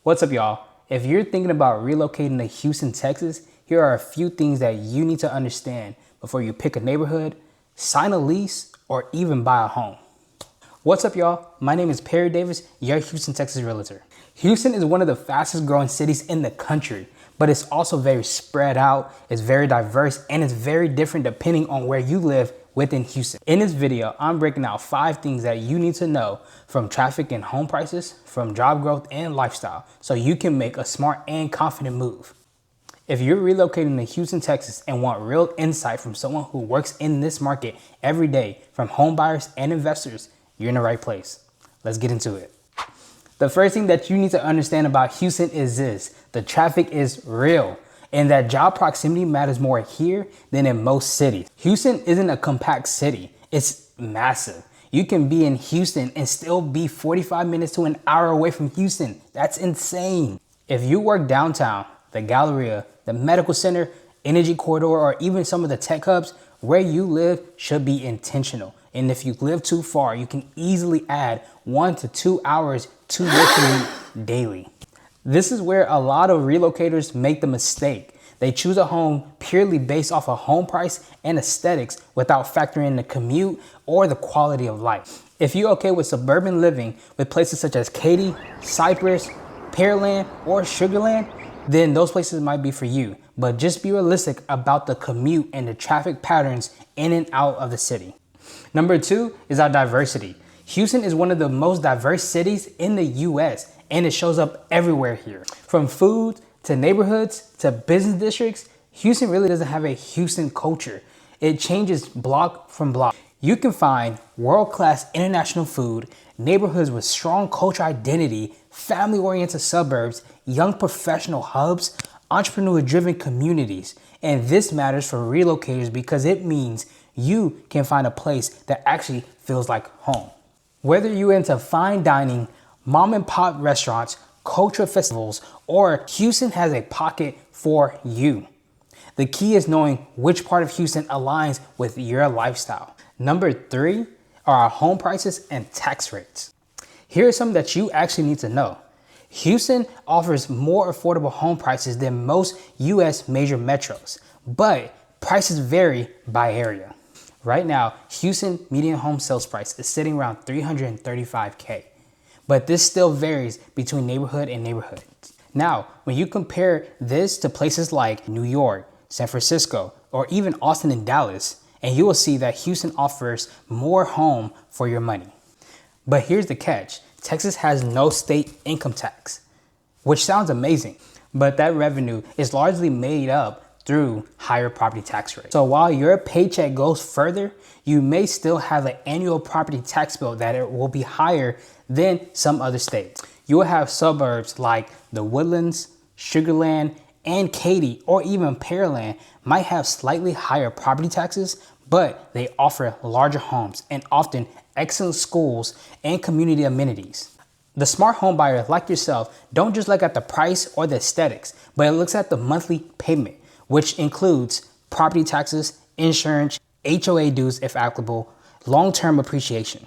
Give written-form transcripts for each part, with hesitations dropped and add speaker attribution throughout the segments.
Speaker 1: What's up, y'all? If you're thinking about relocating to Houston, Texas, here are a few things that you need to understand before you pick a neighborhood, sign a lease, or even buy a home. What's up, y'all? My name is Perry Davis, your Houston, Texas Realtor. Houston is one of the fastest growing cities in the country, but it's also very spread out, it's very diverse, and it's very different depending on where you live within Houston. In this video, I'm breaking out 5 things that you need to know from traffic and home prices, from job growth and lifestyle, so you can make a smart and confident move. If you're relocating to Houston, Texas and want real insight from someone who works in this market every day, from home buyers and investors, you're in the right place. Let's get into it. The first thing that you need to understand about Houston is this: the traffic is real, and that job proximity matters more here than in most cities. Houston isn't a compact city, it's massive. You can be in Houston and still be 45 minutes to an hour away from Houston. That's insane. If you work downtown, the Galleria, the medical center, energy corridor, or even some of the tech hubs, where you live should be intentional. And if you live too far, you can easily add 1 to 2 hours to your commute daily. This is where a lot of relocators make the mistake. They choose a home purely based off of home price and aesthetics without factoring in the commute or the quality of life. If you're okay with suburban living with places such as Katy, Cypress, Pearland, or Sugarland, then those places might be for you. But just be realistic about the commute and the traffic patterns in and out of the city. Number 2 is our diversity. Houston is one of the most diverse cities in the US, and it shows up everywhere here. From food to neighborhoods to business districts, Houston really doesn't have a Houston culture. It changes block from block. You can find world-class international food, neighborhoods with strong cultural identity, family-oriented suburbs, young professional hubs, entrepreneur-driven communities. And this matters for relocators because it means you can find a place that actually feels like home. Whether you're into fine dining, mom and pop restaurants, cultural festivals, or Houston has a pocket for you. The key is knowing which part of Houston aligns with your lifestyle. Number 3 are our home prices and tax rates. Here are some that you actually need to know. Houston offers more affordable home prices than most US major metros, but prices vary by area. Right now, Houston median home sales price is sitting around $335K, but this still varies between neighborhood and neighborhood. Now, when you compare this to places like New York, San Francisco, or even Austin and Dallas, and you will see that Houston offers more home for your money. But here's the catch: Texas has no state income tax, which sounds amazing, but that revenue is largely made up through higher property tax rates. So while your paycheck goes further, you may still have an annual property tax bill that it will be higher than some other states. You will have suburbs like the Woodlands, Sugarland, and Katy, or even Pearland might have slightly higher property taxes, but they offer larger homes and often excellent schools and community amenities. The smart home buyer like yourself don't just look at the price or the aesthetics, but it looks at the monthly payment, which includes property taxes, insurance, HOA dues if applicable, long-term appreciation.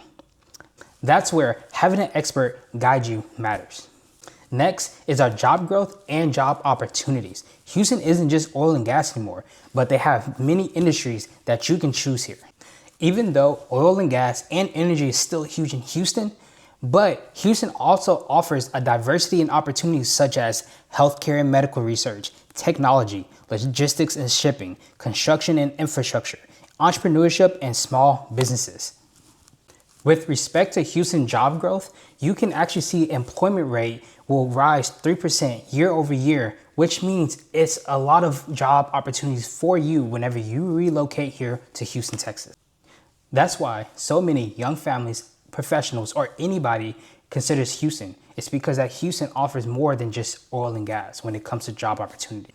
Speaker 1: That's where having an expert guide you matters. Next is our job growth and job opportunities. Houston isn't just oil and gas anymore, but they have many industries that you can choose here. Even though oil and gas and energy is still huge in Houston, but Houston also offers a diversity in opportunities such as healthcare and medical research, technology, logistics and shipping, construction and infrastructure, entrepreneurship, and small businesses. With respect to Houston job growth, you can actually see employment rate will rise 3% year over year, which means it's a lot of job opportunities for you whenever you relocate here to Houston, Texas. That's why so many young families, professionals, or anybody considers Houston. It's because that Houston offers more than just oil and gas when it comes to job opportunity.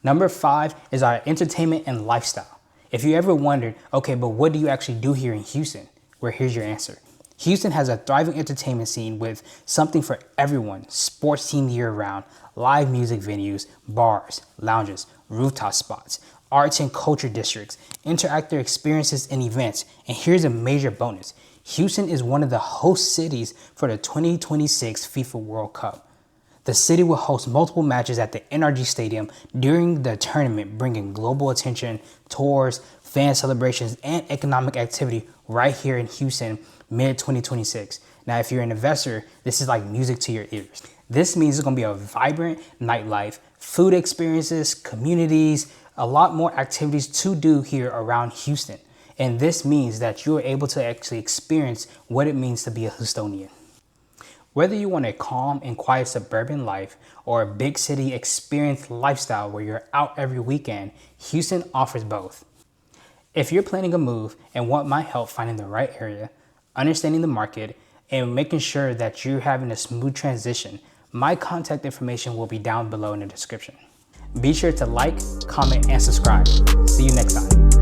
Speaker 1: Number 5 is our entertainment and lifestyle. If you ever wondered, okay, but what do you actually do here in Houston? Well, here's your answer. Houston has a thriving entertainment scene with something for everyone: sports teams year round, live music venues, bars, lounges, rooftop spots, arts and culture districts, interactive experiences and events. And here's a major bonus: Houston is one of the host cities for the 2026 FIFA World Cup. The city will host multiple matches at the NRG Stadium during the tournament, bringing global attention, tours, fan celebrations, and economic activity right here in Houston, mid-2026. Now, if you're an investor, this is like music to your ears. This means it's gonna be a vibrant nightlife, food experiences, communities, a lot more activities to do here around Houston. And this means that you're able to actually experience what it means to be a Houstonian. Whether you want a calm and quiet suburban life or a big city experience lifestyle where you're out every weekend, Houston offers both. If you're planning a move and want my help finding the right area, understanding the market, and making sure that you're having a smooth transition, my contact information will be down below in the description. Be sure to like, comment, and subscribe. See you next time.